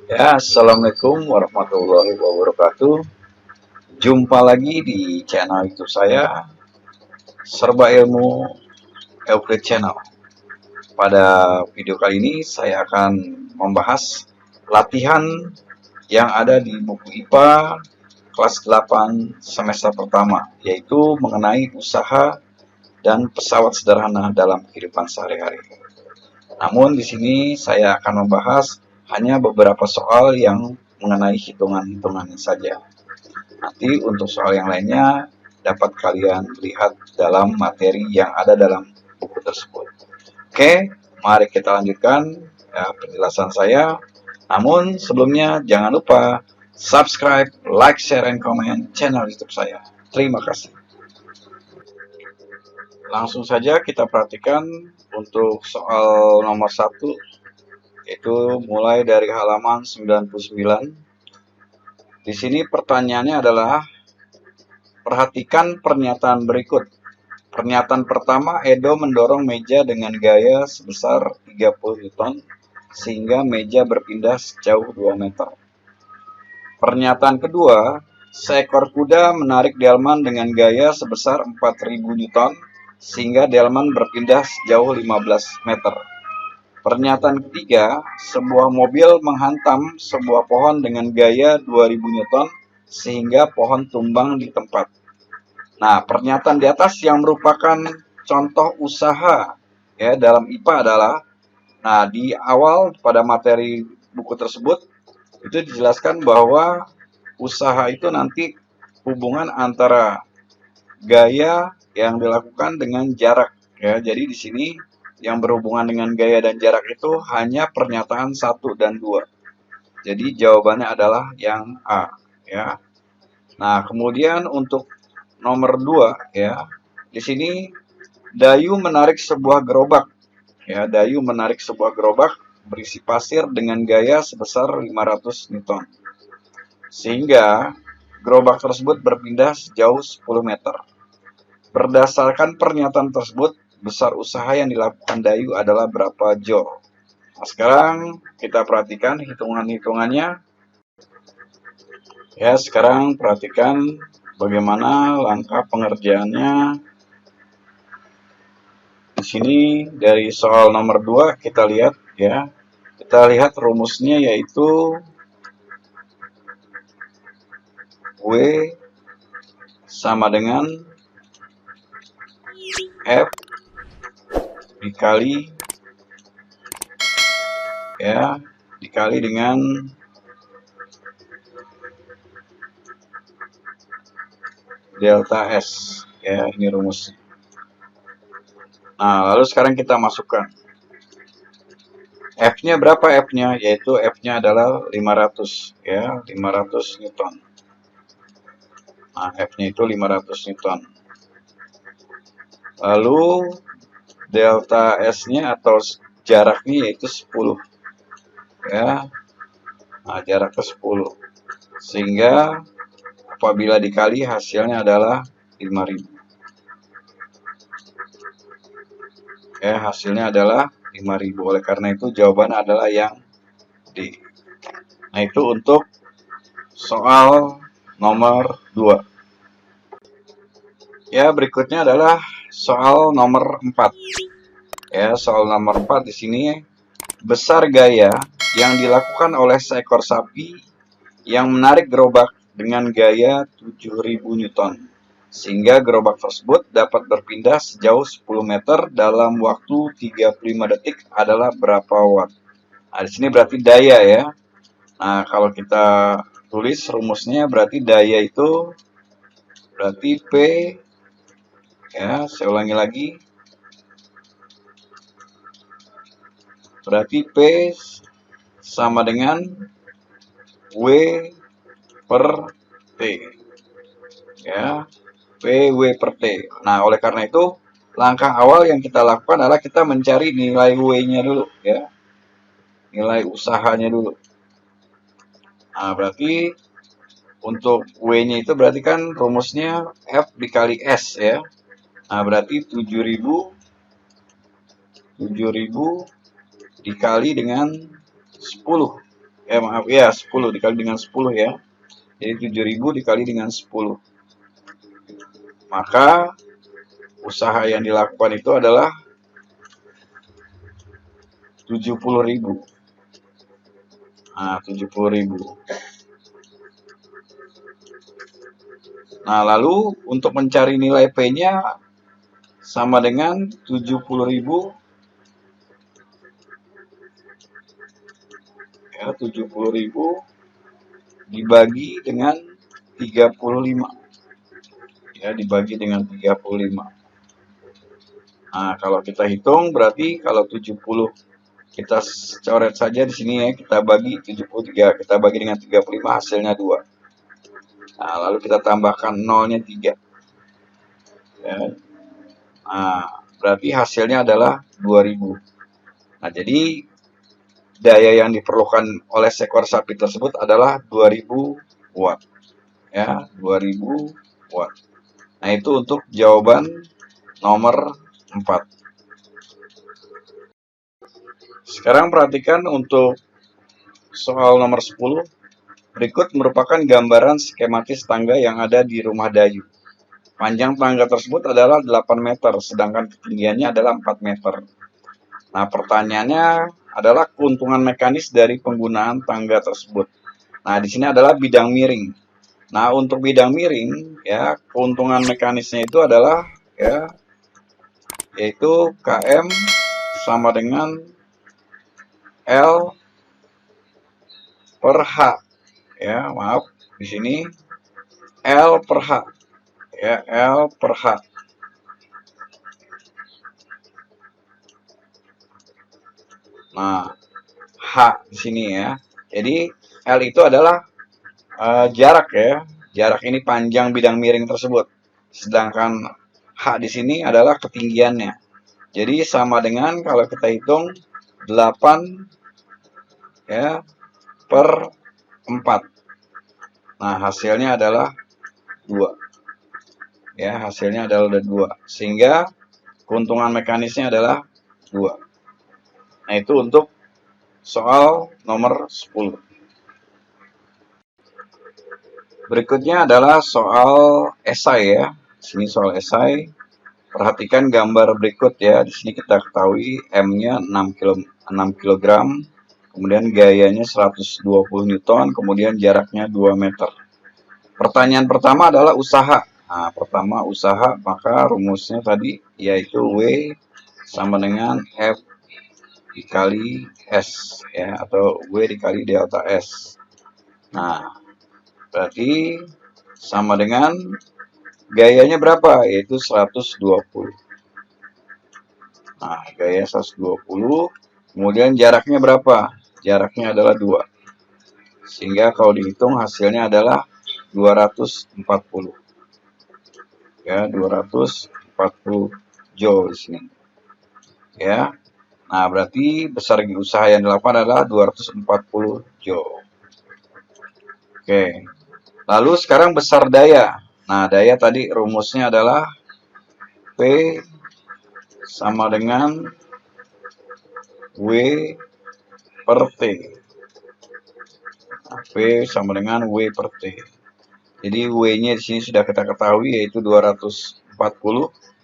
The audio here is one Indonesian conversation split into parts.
Ya, Assalamualaikum warahmatullahi wabarakatuh. Jumpa lagi di channel YouTube saya, Serba Ilmu Euclid Channel. Pada video kali ini saya akan membahas latihan yang ada di buku IPA kelas 8 semester pertama, yaitu mengenai usaha dan pesawat sederhana dalam kehidupan sehari-hari. Namun di sini saya akan membahas hanya beberapa soal yang mengenai hitungan-hitungan saja. Nanti untuk soal yang lainnya dapat kalian lihat dalam materi yang ada dalam buku tersebut. Oke, mari kita lanjutkan ya, penjelasan saya. Namun sebelumnya jangan lupa subscribe, like, share, and comment channel YouTube saya. Terima kasih. Langsung saja kita perhatikan untuk soal nomor 1, yaitu mulai dari halaman 99. Di sini pertanyaannya adalah perhatikan pernyataan berikut. Pernyataan pertama, Edo mendorong meja dengan gaya sebesar 30 Newton sehingga meja berpindah sejauh 2 meter. Pernyataan kedua, seekor kuda menarik delman dengan gaya sebesar 4000 Newton sehingga delman berpindah sejauh 15 meter. Pernyataan ketiga, sebuah mobil menghantam sebuah pohon dengan gaya 2000 Newton sehingga pohon tumbang di tempat. Nah, pernyataan di atas yang merupakan contoh usaha ya dalam IPA adalah, nah di awal pada materi buku tersebut itu dijelaskan bahwa usaha itu nanti hubungan antara gaya yang dilakukan dengan jarak ya. Jadi di sini yang berhubungan dengan gaya dan jarak itu hanya pernyataan 1 dan 2. Jadi jawabannya adalah yang A ya. Nah, kemudian untuk nomor 2 ya. Di sini Dayu menarik sebuah gerobak ya. Dayu menarik sebuah gerobak berisi pasir dengan gaya sebesar 500 Newton. Sehingga gerobak tersebut berpindah sejauh 10 meter. Berdasarkan pernyataan tersebut, besar usaha yang dilakukan Dayu adalah berapa joule? Nah, sekarang kita perhatikan hitungan-hitungannya. Ya, sekarang perhatikan bagaimana langkah pengerjaannya. Di sini dari soal nomor 2 kita lihat ya. Kita lihat rumusnya yaitu W sama dengan F dikali ya, dikali dengan delta S ya, ini rumusnya. Nah, lalu sekarang kita masukkan F-nya berapa F-nya? Yaitu F-nya adalah 500 ya, 500 Newton. Nah, F-nya itu 500 Newton. Lalu delta S-nya atau jaraknya yaitu 10 ya. Nah, jaraknya 10. Sehingga apabila dikali hasilnya adalah 5000. Ya, hasilnya adalah 5000. Oleh karena itu jawaban adalah yang D. Nah, itu untuk soal nomor 2. Ya, berikutnya adalah soal nomor 4. Ya, soal nomor 4 di sini besar gaya yang dilakukan oleh seekor sapi yang menarik gerobak dengan gaya 7000 Newton. Sehingga gerobak tersebut dapat berpindah sejauh 10 meter dalam waktu 35 detik adalah berapa watt? Nah, di sini berarti daya ya. Nah, kalau kita tulis rumusnya berarti daya itu berarti P ya, saya ulangi lagi. Berarti P sama dengan W per T. Ya, PW per T. Nah, oleh karena itu, langkah awal yang kita lakukan adalah kita mencari nilai W-nya dulu, ya. Nilai usahanya dulu. Nah, berarti untuk W-nya itu berarti kan rumusnya F dikali S, ya. Nah, berarti 7000 dikali dengan 10. Maaf ya, 10 dikali dengan 10 ya. Jadi 7.000 dikali dengan 10. Maka usaha yang dilakukan itu adalah 70.000. Nah, 70.000. Nah, lalu untuk mencari nilai P-nya sama dengan 70.000 ya, 70.000 dibagi dengan 35 ya, dibagi dengan 35. Nah, kalau kita hitung berarti kalau 70 kita coret saja di sini ya, kita bagi 73, kita bagi dengan 35 hasilnya 2. Nah, lalu kita tambahkan nolnya 3 ya. Nah, berarti hasilnya adalah 2000. Nah, jadi daya yang diperlukan oleh seekor sapi tersebut adalah 2000 watt ya, 2000 watt. Nah, itu untuk jawaban nomor 4. Sekarang perhatikan untuk soal nomor 10. Berikut merupakan gambaran skematis tangga yang ada di rumah Dayu. Panjang tangga tersebut adalah 8 meter, sedangkan ketinggiannya adalah 4 meter. Nah, pertanyaannya adalah keuntungan mekanis dari penggunaan tangga tersebut. Nah, di sini adalah bidang miring. Nah, untuk bidang miring, ya, keuntungan mekanisnya itu adalah, ya, yaitu KM sama dengan L per H. Ya, maaf, di sini L per H. Ya, L per H. Nah, H di sini ya. Jadi L itu adalah jarak ya. Jarak ini panjang bidang miring tersebut. Sedangkan H di sini adalah ketinggiannya. Jadi sama dengan kalau kita hitung 8 ya per 4. Nah, hasilnya adalah 2. Ya, hasilnya adalah 2. Sehingga keuntungan mekanisnya adalah 2. Nah, itu untuk soal nomor 10. Berikutnya adalah soal esai ya. Di sini soal esai. Perhatikan gambar berikut ya. Di sini kita ketahui M-nya 6 kg, kemudian gayanya 120 Newton, kemudian jaraknya 2 meter. Pertanyaan pertama adalah usaha. Nah, pertama usaha, maka rumusnya tadi yaitu W sama dengan F dikali S ya, atau W dikali delta S. Nah, berarti sama dengan gayanya berapa? Yaitu 120. Nah, gaya 120. Kemudian jaraknya berapa? Jaraknya adalah 2. Sehingga kalau dihitung hasilnya adalah 240. Ya, 240 joule di sini. Ya. Nah, berarti besar usaha yang dilakukan adalah 240 joule. Oke. Lalu sekarang besar daya. Nah, daya tadi rumusnya adalah P sama dengan W per T. Nah, P sama dengan W per T. Jadi W-nya di sini sudah kita ketahui yaitu 240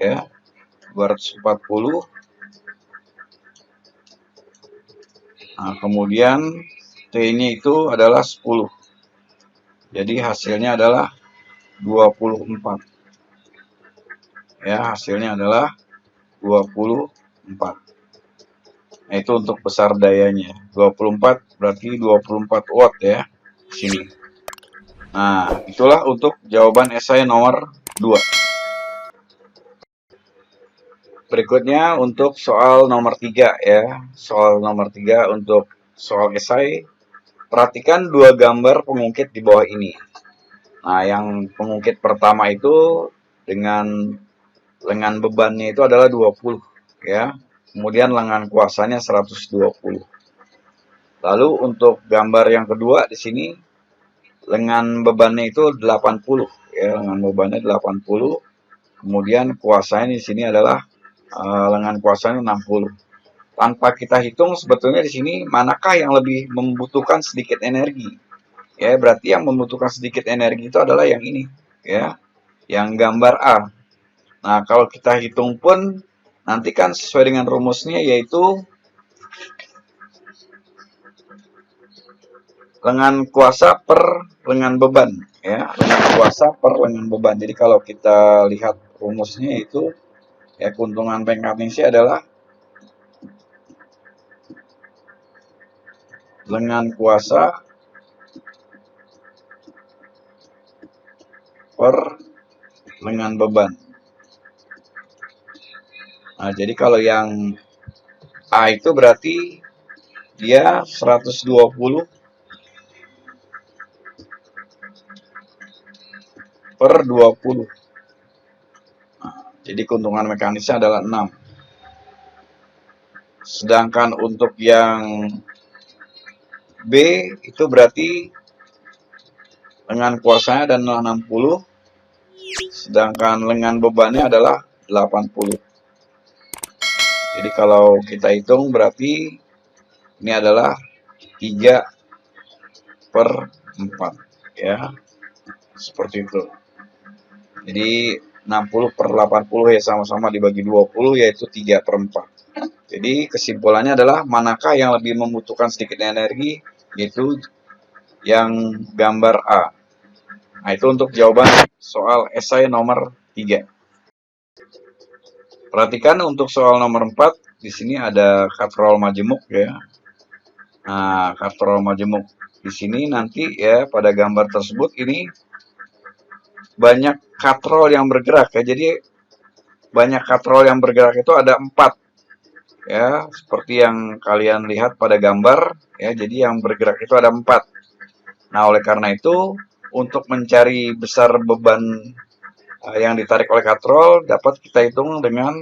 ya. 240. Nah, kemudian T-nya itu adalah 10. Jadi hasilnya adalah 24. Ya, hasilnya adalah 24. Nah, itu untuk besar dayanya. 24 berarti 24 watt ya. Sini. Nah, itulah untuk jawaban esai nomor 2. Berikutnya untuk soal nomor 3 ya. Soal nomor 3 untuk soal esai. Perhatikan dua gambar pengungkit di bawah ini. Nah, yang pengungkit pertama itu dengan lengan bebannya itu adalah 20 ya. Kemudian lengan kuasanya 120. Lalu untuk gambar yang kedua di sini lengan bebannya itu 80 ya, lengan bebannya 80. Kemudian kuasanya di sini adalah lengan kuasanya 60. tanpa kita hitung sebetulnya di sini manakah yang lebih membutuhkan sedikit energi. Ya, berarti yang membutuhkan sedikit energi itu adalah yang ini, ya, yang gambar A. Nah, kalau kita hitung pun nanti kan sesuai dengan rumusnya yaitu lengan kuasa per lengan beban, ya, lengan kuasa per lengan beban. Jadi kalau kita lihat rumusnya itu ya keuntungan mekanisnya adalah lengan kuasa per lengan beban. Nah, jadi kalau yang A itu berarti dia 120 per 20. Jadi keuntungan mekanisnya adalah 6. Sedangkan untuk yang B itu berarti lengan kuasanya adalah 60, sedangkan lengan bebannya adalah 80. Jadi kalau kita hitung berarti ini adalah 3 per 4, ya, seperti itu. Jadi 60 per 80 ya sama-sama dibagi 20 yaitu 3 per 4. Jadi kesimpulannya adalah manakah yang lebih membutuhkan sedikit energi, yaitu yang gambar A. Nah, itu untuk jawaban soal esai nomor 3. Perhatikan untuk soal nomor 4, di sini ada katrol majemuk ya. Nah, katrol majemuk di sini nanti ya pada gambar tersebut ini banyak katrol yang bergerak ya. Jadi banyak katrol yang bergerak itu ada 4 ya, seperti yang kalian lihat pada gambar ya. Jadi yang bergerak itu ada 4. Nah, oleh karena itu untuk mencari besar beban yang ditarik oleh katrol dapat kita hitung dengan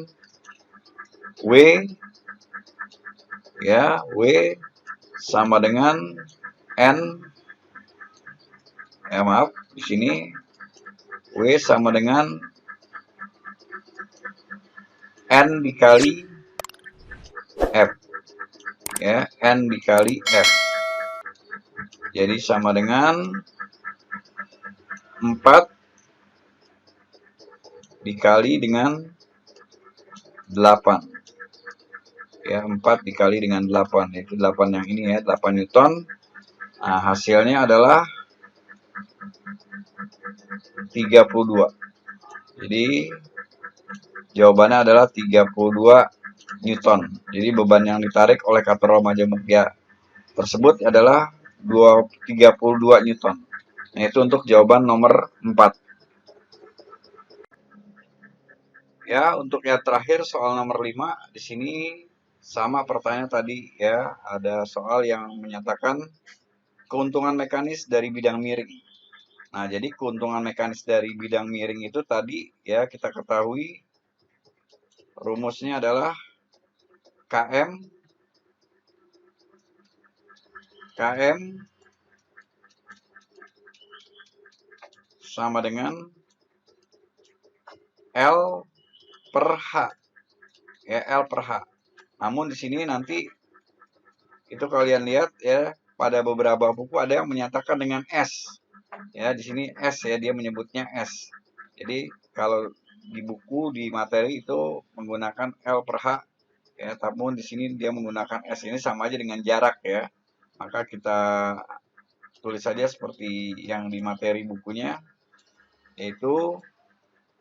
W ya, W sama dengan N ya, maaf, di sini W sama dengan N dikali F ya, N dikali F. Jadi sama dengan 4 dikali dengan 8 ya, 4 dikali dengan 8 yaitu 8 yang ini ya, 8 Newton. Nah, hasilnya adalah 32. Jadi jawabannya adalah 32 Newton. Jadi beban yang ditarik oleh katrol majemuk ya tersebut adalah 32 Newton. Nah, itu untuk jawaban nomor 4. Ya, untuk yang terakhir soal nomor 5 di sini sama pertanyaan tadi ya, ada soal yang menyatakan keuntungan mekanis dari bidang miring. Nah, jadi keuntungan mekanis dari bidang miring itu tadi ya kita ketahui rumusnya adalah KM sama dengan L per H ya, L per H. Namun di sini nanti itu kalian lihat ya pada beberapa buku ada yang menyatakan dengan S. Ya, di sini S ya, dia menyebutnya S. Jadi kalau di buku di materi itu menggunakan L per H ya, namun di sini dia menggunakan S, ini sama aja dengan jarak ya. Maka kita tulis saja seperti yang di materi bukunya, yaitu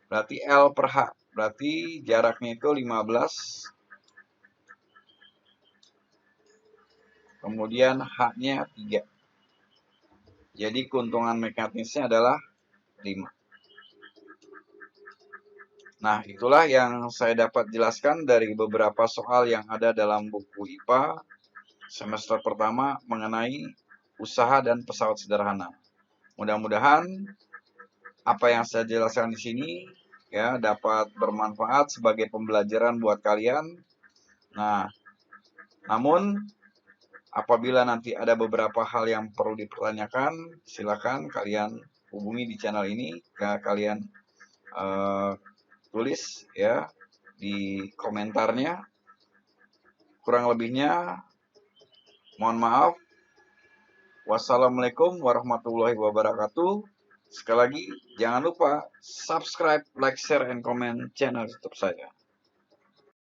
berarti L per H, berarti jaraknya itu 15, kemudian H-nya 3. Jadi keuntungan mekanisnya adalah 5. Nah, itulah yang saya dapat jelaskan dari beberapa soal yang ada dalam buku IPA semester pertama mengenai usaha dan pesawat sederhana. Mudah-mudahan apa yang saya jelaskan di sini ya dapat bermanfaat sebagai pembelajaran buat kalian. Nah, namun apabila nanti ada beberapa hal yang perlu dipertanyakan, silakan kalian hubungi di channel ini, ya, kalian tulis ya di komentarnya. Kurang lebihnya mohon maaf. Wassalamualaikum warahmatullahi wabarakatuh. Sekali lagi, jangan lupa subscribe, like, share, and comment channel YouTube saya.